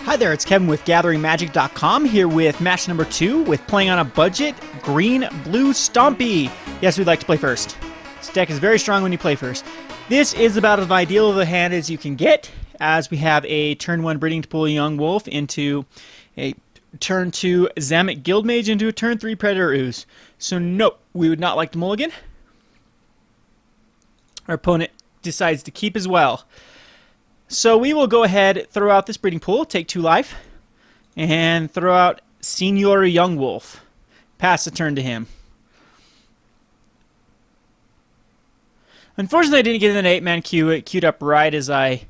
Hi there, it's Kevin with GatheringMagic.com here with match number 2 with Playing on a Budget, Green-Blue Stompy. Yes, we'd like to play first. This deck is very strong when you play first. This is about as ideal of a hand as you can get, as we have a turn 1 breeding to pull a Young Wolf into a turn 2 Zameck Guildmage into a turn 3 Predator Ooze. So no, we would not like to mulligan. Our opponent decides to keep as well. So we will go ahead, throw out this breeding pool, take 2 life, and throw out Senior Young Wolf. Pass the turn to him. Unfortunately, I didn't get in an 8-man queue. It queued up right as I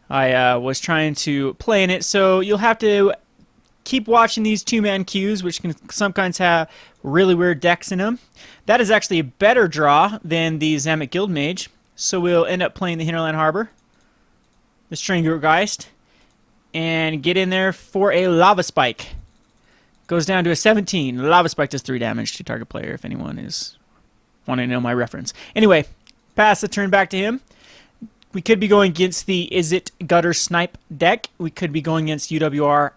was trying to play in it. So you'll have to keep watching these 2-man queues, which can sometimes have really weird decks in them. That is actually a better draw than the Zameck Guildmage. So we'll end up playing the Hinterland Harbor, the Strangleroot Geist, and get in there for a Lava Spike. Goes down to a 17. Lava Spike does 3 damage to target player if anyone is wanting to know my reference. Anyway, pass the turn back to him. We could be going against the Izzet Gutter Snipe deck. We could be going against UWR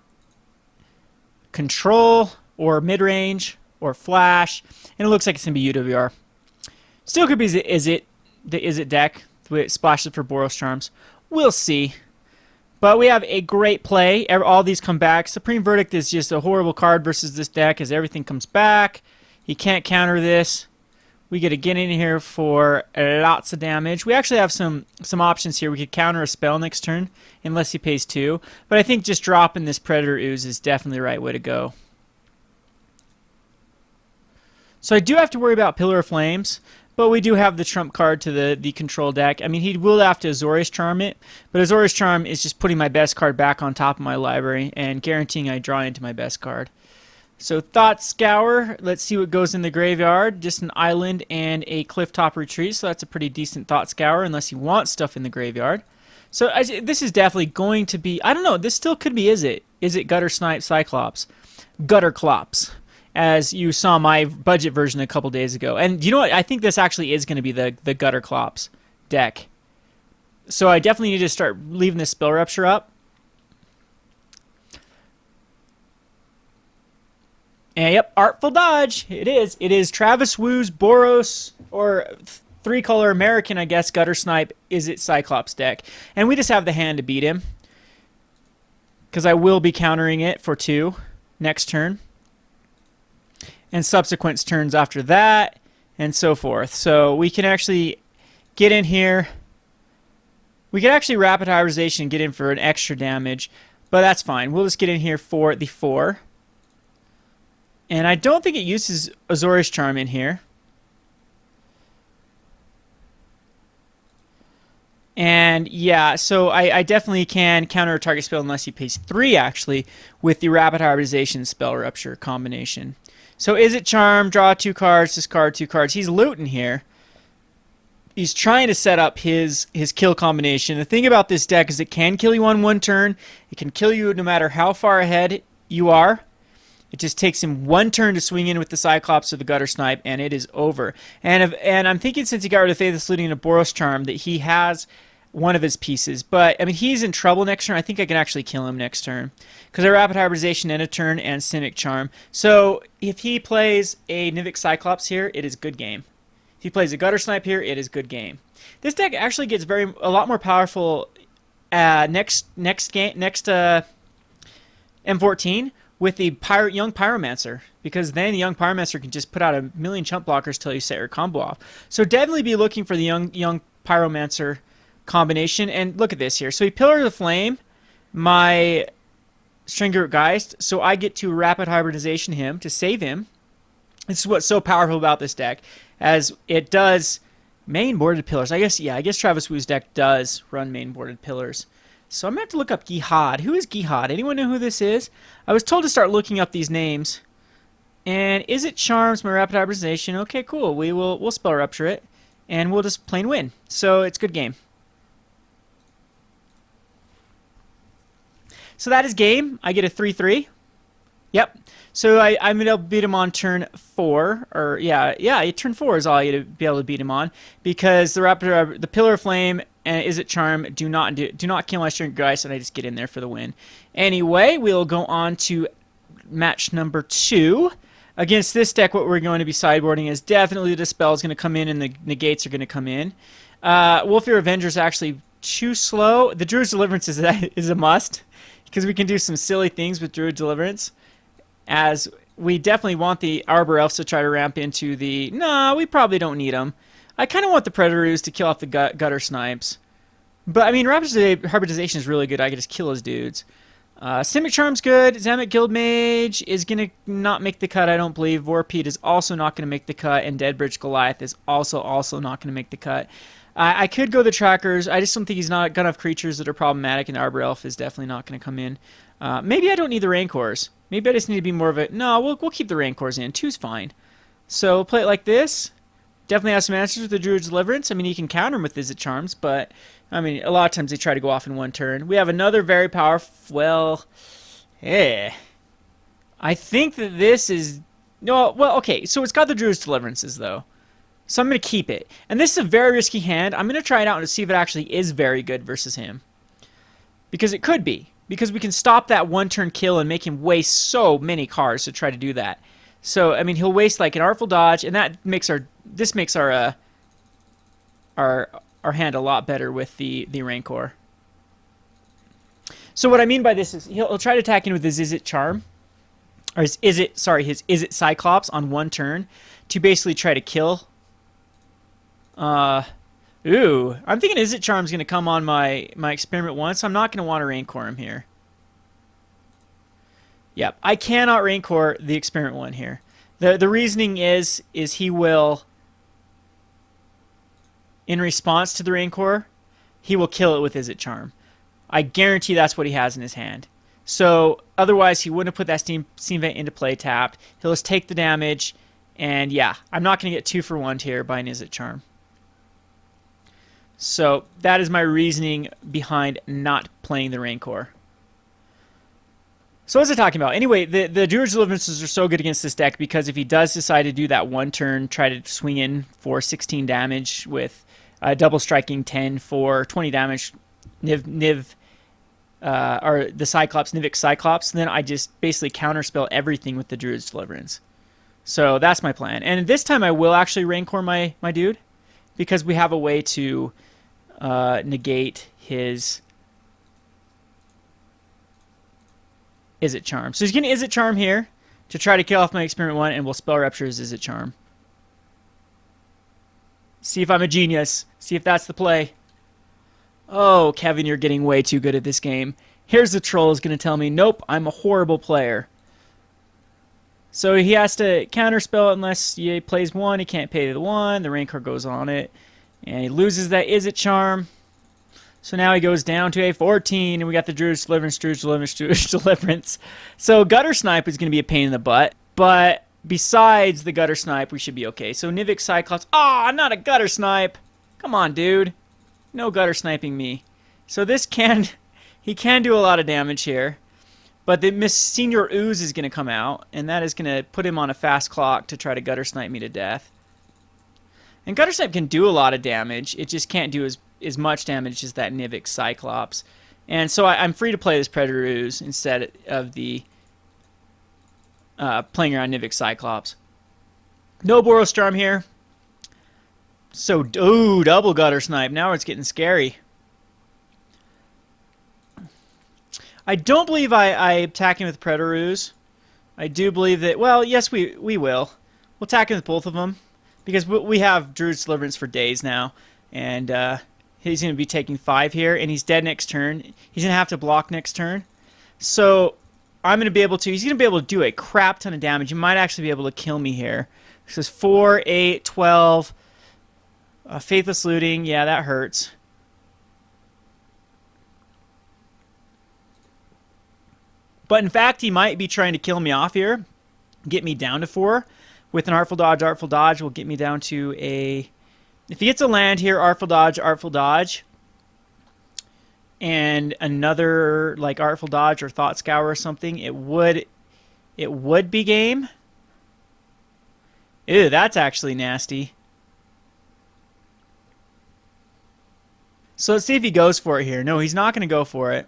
Control or Midrange or Flash. And it looks like it's going to be UWR. Still could be the Izzet deck with splashes for Boros Charms. We'll see. But we have a great play. All these come back. Supreme Verdict is just a horrible card versus this deck as everything comes back. He can't counter this. We get to get in here for lots of damage. We actually have some options here. We could counter a spell next turn unless he pays 2. But I think just dropping this Predator Ooze is definitely the right way to go. So I do have to worry about Pillar of Flames. But we do have the trump card to the control deck. I mean, he will have to Azorius Charm it, but Azorius Charm is just putting my best card back on top of my library and guaranteeing I draw into my best card. So Thought Scour, let's see what goes in the graveyard. Just an island and a clifftop retreat, so that's a pretty decent Thought Scour unless you want stuff in the graveyard. So this is definitely going to be, I don't know, this still could be Izzet Gutter Snipe Cyclops. Gutter Clops, as you saw my budget version a couple days ago. And you know what? I think this actually is going to be the Gutter Clops deck. So I definitely need to start leaving this Spell Rupture up. And yep, Artful Dodge. It is. It is Travis Wu's Boros, or 3-color American, I guess, Gutter Snipe Izzet Cyclops deck. And we just have the hand to beat him, because I will be countering it for 2 next turn. And subsequent turns after that, and so forth. So we can actually get in here. We can actually Rapid Hypridization and get in for an extra damage, but that's fine. We'll just get in here for the 4. And I don't think it uses Azorius Charm in here. And yeah, so I definitely can counter a target spell unless he pays 3, actually, with the Rapid Hybridization Spell Rupture combination. So Izzet Charm, draw 2 cards, discard 2 cards. He's looting here. He's trying to set up his kill combination. The thing about this deck is it can kill you on 1 turn. It can kill you no matter how far ahead you are. It just takes him 1 turn to swing in with the Cyclops or the Gutter Snipe, and it is over. And I'm thinking since he got rid of Faithless Looting and a Boros Charm that he has one of his pieces. But, I mean, he's in trouble next turn. I think I can actually kill him next turn, because I Rapid Hybridization in a turn and Simic Charm. So if he plays a Nivik Cyclops here, it is good game. If he plays a Gutter Snipe here, it is good game. This deck actually gets a lot more powerful next M14 with the Young Pyromancer, because then the Young Pyromancer can just put out a million chump blockers till you set your combo off. So definitely be looking for the Young Pyromancer combination. And look at this here. So he Pillar the Flame my Strangleroot Geist, so I get to Rapid Hybridization him to save him. This is what's so powerful about this deck, as it does main boarded pillars. I guess Travis Wu's deck does run main boarded pillars. So I'm going to have to look up Gihad. Who is Gihad? Anyone know who this is? I was told to start looking up these names. And Izzet Charms my Rapid Hybridization. Okay, cool. We'll Spell Rupture it, and we'll just plain win. So it's good game. So that is game. I get a 3-3. Yep. So I'm gonna beat him on turn 4, or yeah, turn 4 is all I gotta be able to beat him on, because the Pillar of Flame and Izzet Charm do not kill my Strangleroot Geist, and I just get in there for the win. Anyway, we'll go on to match number 2. Against this deck, what we're going to be sideboarding is definitely the Dispel is going to come in, and the Negates are going to come in. Wolfir Avenger is actually too slow. The Druid's Deliverance is a must, because we can do some silly things with Druid Deliverance, as we definitely want the Arbor Elves to try to ramp into the... Nah, we probably don't need them. I kind of want the Predator Ooze to kill off the gutter snipes. But, I mean, Rapid Hypridization is really good. I can just kill his dudes. Simic Charm's good. Zameck Guildmage is going to not make the cut, I don't believe. Vorapede is also not going to make the cut. And Deadbridge Goliath is also not going to make the cut. I could go the trackers. I just don't think he's not got enough creatures that are problematic, and Arbor Elf is definitely not going to come in. Maybe I don't need the Rancors. Maybe I just need to be more of a... No, we'll keep the Rancors in. 2's fine. So we'll play it like this. Definitely have some answers with the Druid's Deliverance. I mean, you can counter them with Izzet Charms, but... I mean, a lot of times they try to go off in one turn. We have another very powerful... Well... I think that this is... No, well, okay. So it's got the Druid's Deliverances, though. So I'm going to keep it. And this is a very risky hand. I'm going to try it out and see if it actually is very good versus him. Because it could be. Because we can stop that one-turn kill and make him waste so many cards to try to do that. So, I mean, he'll waste like an Artful Dodge, and that makes our... This makes our hand a lot better with the Rancor. So what I mean by this is he'll try to attack in with his Izzet Charm, or his Izzet Cyclops on one turn to basically try to kill. I'm thinking Izzet Charm's going to come on my experiment once. So I'm not going to want to Rancor him here. Yep, I cannot Rancor the experiment one here. The reasoning is he will, in response to the Rancor, he will kill it with Izzet Charm. I guarantee that's what he has in his hand. So otherwise he wouldn't have put that Steam Vent into play tapped. He'll just take the damage, and yeah, I'm not going to get 2 for 1 here by an Izzet Charm. So that is my reasoning behind not playing the Rancor. So what was I talking about? Anyway, the Druid's Deliverances are so good against this deck because if he does decide to do that one turn, try to swing in for 16 damage with double striking 10 for 20 damage, or the Cyclops, Nivix Cyclops, then I just basically counterspell everything with the Druid's Deliverance. So that's my plan. And this time I will actually Rancor my dude, because we have a way to negate his Izzet Charm. So he's going to Izzet Charm here to try to kill off my Experiment 1, and we'll Spell Rupture his Izzet Charm. See if I'm a genius. See if that's the play. Oh, Kevin, you're getting way too good at this game. Here's the troll is going to tell me, nope, I'm a horrible player. So he has to counterspell unless he plays 1. He can't pay the 1. The Rancor goes on it. And he loses that Izzet Charm. So now he goes down to a 14. And we got the Druid's Deliverance, Druid's Deliverance, Druid's Deliverance. So Gutter Snipe is going to be a pain in the butt. But besides the Gutter Snipe, we should be okay. So Nivix Cyclops. Ah, not a Gutter Snipe. Come on, dude. No Gutter Sniping me. So this he can do a lot of damage here. But the Predator Ooze is going to come out, and that is going to put him on a fast clock to try to Gutter Snipe me to death. And Gutter Snipe can do a lot of damage. It just can't do as much damage as that Nivix Cyclops. And so I'm free to play this Predator Ooze instead of the playing around Nivix Cyclops. No Boros Charm here. So, ooh, double Gutter Snipe. Now it's getting scary. I don't believe I attack him with Predator Ooze. I do believe that, well, yes, we will. We'll attack him with both of them. Because we have Druid's Deliverance for days now. And he's going to be taking 5 here. And he's dead next turn. He's going to have to block next turn. So I'm going to be able to, he's going to be able to do a crap ton of damage. He might actually be able to kill me here. This is 4, 8, 12. Faithless Looting. Yeah, that hurts. But in fact, he might be trying to kill me off here. Get me down to 4. With an Artful Dodge will get me down to a... If he gets a land here, Artful Dodge. And another, like, Artful Dodge or Thought Scour or something, it would it would be game. Ew, that's actually nasty. So let's see if he goes for it here. No, he's not going to go for it.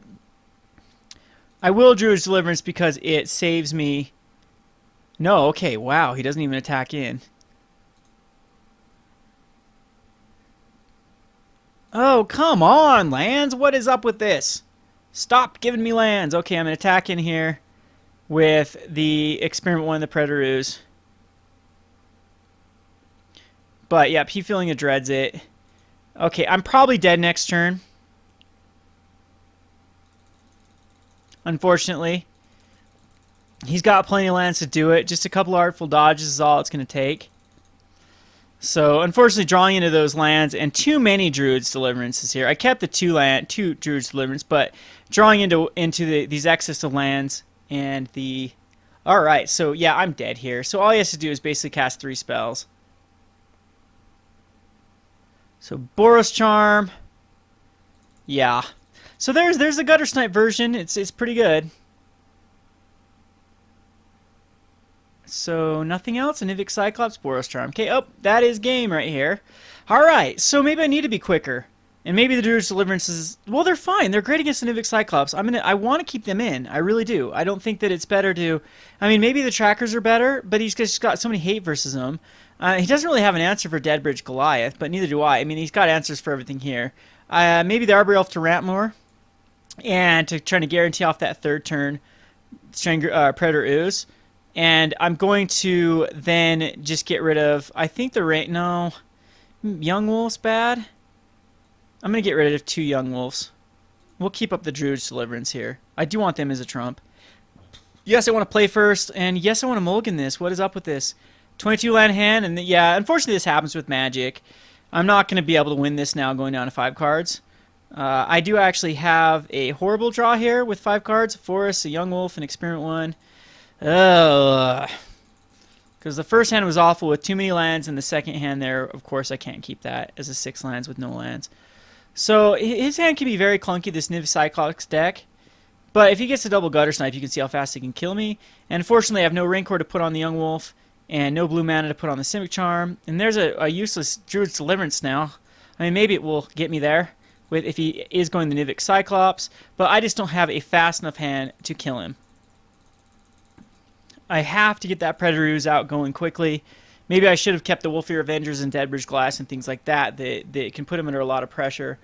I will Druid's Deliverance because it saves me. No, okay, wow, he doesn't even attack in. Oh, come on, lands. What is up with this? Stop giving me lands. Okay, I'm going to attack in here with the Experiment 1, the Predator Ooze. But, yep, he feeling it dreads it. Okay, I'm probably dead next turn. Unfortunately. He's got plenty of lands to do it. Just a couple artful dodges is all it's going to take. So, unfortunately, drawing into those lands and too many Druid's Deliverances here. I kept the two Druid's Deliverance, but drawing into these excess of lands and the... Alright, so yeah, I'm dead here. So all he has to do is basically cast 3 spells. So Boros Charm. Yeah. So there's the Gutter Snipe version. It's pretty good. So nothing else. Anivik Cyclops, Boros Charm. Okay, oh, that is game right here. Alright, so maybe I need to be quicker. And maybe the Druid's Deliverances, well, they're fine. They're great against the Anivik Cyclops. I want to keep them in. I really do. I don't think that it's better to... I mean, maybe the trackers are better, but he's just got so many hate versus them. He doesn't really have an answer for Deadbridge Goliath, but neither do I. I mean, he's got answers for everything here. Maybe the Arbor Elf to ramp more, and to try to guarantee off that third turn Predator Ooze. And I'm going to then just get rid of... I think the... No. Young Wolf's bad. I'm going to get rid of 2 Young Wolves. We'll keep up the Druid's Deliverance here. I do want them as a trump. Yes, I want to play first, and yes, I want to mulligan this. What is up with this? 22 land hand, and yeah, unfortunately this happens with Magic. I'm not going to be able to win this now going down to 5 cards. I do actually have a horrible draw here with 5 cards. A Forest, a Young Wolf, an Experiment 1. Because the first hand was awful with too many lands, and the second hand there, of course, I can't keep that as a 6 lands with no lands. So his hand can be very clunky, this Niv Cyclops deck. But if he gets a double Gutter Snipe, you can see how fast he can kill me. And unfortunately, I have no Rancor to put on the Young Wolf, and no blue mana to put on the Simic Charm. And there's a useless Druid's Deliverance now. I mean, maybe it will get me there if he is going the Nivik Cyclops, but I just don't have a fast enough hand to kill him. I have to get that Predator Ooze out going quickly. Maybe I should have kept the Wolfir Avengers and Deadbridge Goliath and things like that. That can put him under a lot of pressure.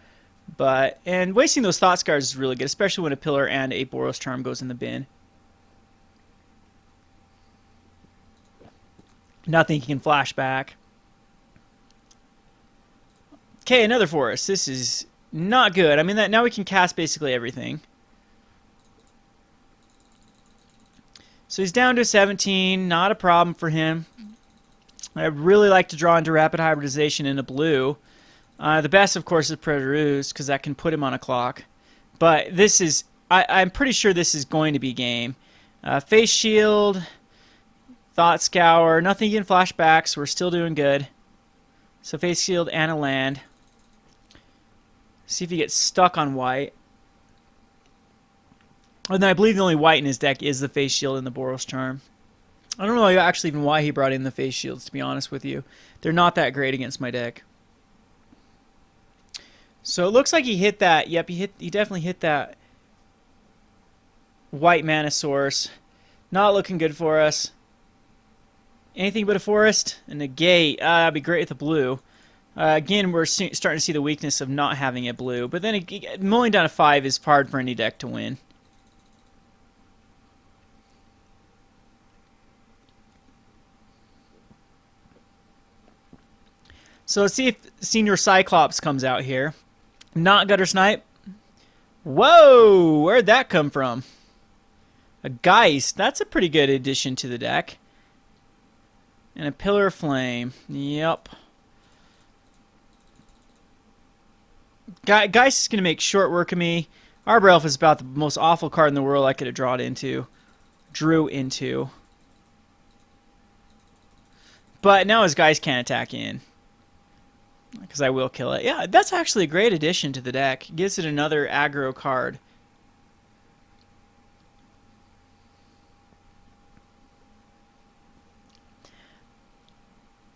And wasting those Thought Scars is really good, especially when a Pillar and a Boros Charm goes in the bin. Nothing can flash back. Okay, another Forest. This is not good. I mean, now we can cast basically everything. So he's down to 17. Not a problem for him. I really like to draw into Rapid Hypridization in a blue. The best, of course, is Predator Ooze, because that can put him on a clock. But this is... I'm pretty sure this is going to be game. Face Shield... Thought Scour, nothing can flash back, so we're still doing good. So Face Shield and a land. See if he gets stuck on white. And then I believe the only white in his deck is the Face Shield and the Boros Charm. I don't know actually even why he brought in the Face Shields, to be honest with you. They're not that great against my deck. So it looks like he hit that. Yep, he definitely hit that white mana source. Not looking good for us. Anything but a Forest? A Negate. That'd be great with a blue. Again, we're starting to see the weakness of not having a blue. But then mulling down to 5 is hard for any deck to win. So let's see if Senior Cyclops comes out here. Not Gutter Snipe. Whoa! Where'd that come from? A Geist. That's a pretty good addition to the deck. And a Pillar of Flame. Yep. Geist is going to make short work of me. Arbor Elf is about the most awful card in the world I could have drew into. But now his Geist can't attack in. Because I will kill it. Yeah, that's actually a great addition to the deck. Gives it another aggro card.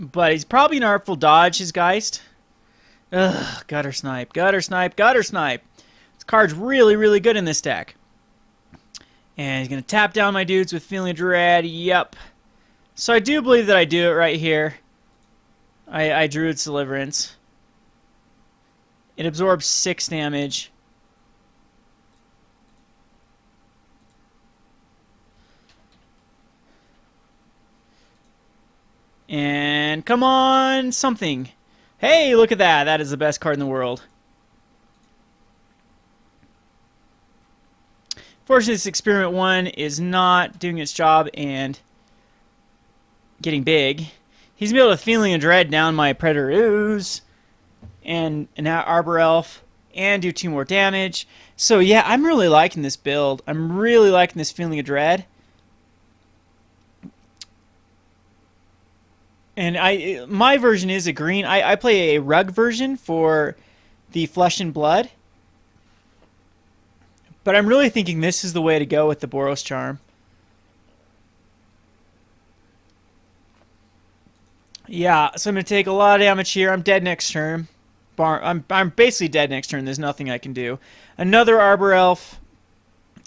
But he's probably an Artful Dodge, his Geist. Ugh, Gutter Snipe, Gutter Snipe, Gutter Snipe. This card's really, really good in this deck. And he's going to tap down my dudes with Feeling of Dread. Yep. So I do believe that I do it right here. I Druid's Deliverance. It absorbs 6 damage. And come on, something. Hey, look at that. That is the best card in the world. Fortunately, this Experiment 1 is not doing its job and getting big. He's going to be able to Feeling of Dread down my Predator Ooze and now Arbor Elf and do 2 more damage. So yeah, I'm really liking this build. I'm really liking this Feeling of Dread. And my version is a green. I play a rug version for the Flesh and Blood. But I'm really thinking this is the way to go with the Boros Charm. Yeah, so I'm going to take a lot of damage here. I'm dead next turn. I'm basically dead next turn. There's nothing I can do. Another Arbor Elf.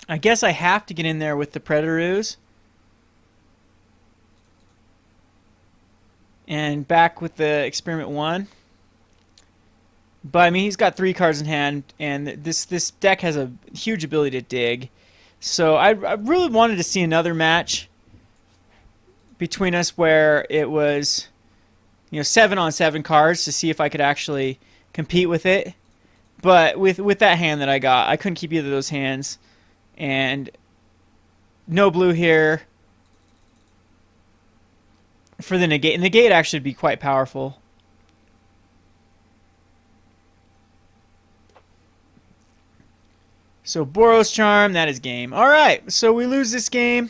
I guess I have to get in there with the Predator Ooze. And back with the Experiment 1. But, I mean, he's got 3 cards in hand, and this deck has a huge ability to dig. So I really wanted to see another match between us where it was, 7-on-7 cards to see if I could actually compete with it. But with that hand that I got, I couldn't keep either of those hands. And no blue here for the Negate. Negate actually would be quite powerful. So Boros Charm, that is game. Alright, so we lose this game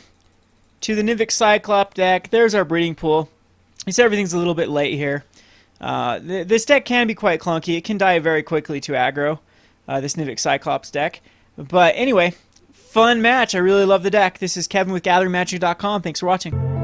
to the Nivik Cyclop deck. There's our breeding pool. You said everything's a little bit late here. This deck can be quite clunky. It can die very quickly to aggro, this Nivik Cyclops deck. But anyway, fun match. I really love the deck. This is Kevin with GatheringMagic.com. Thanks for watching.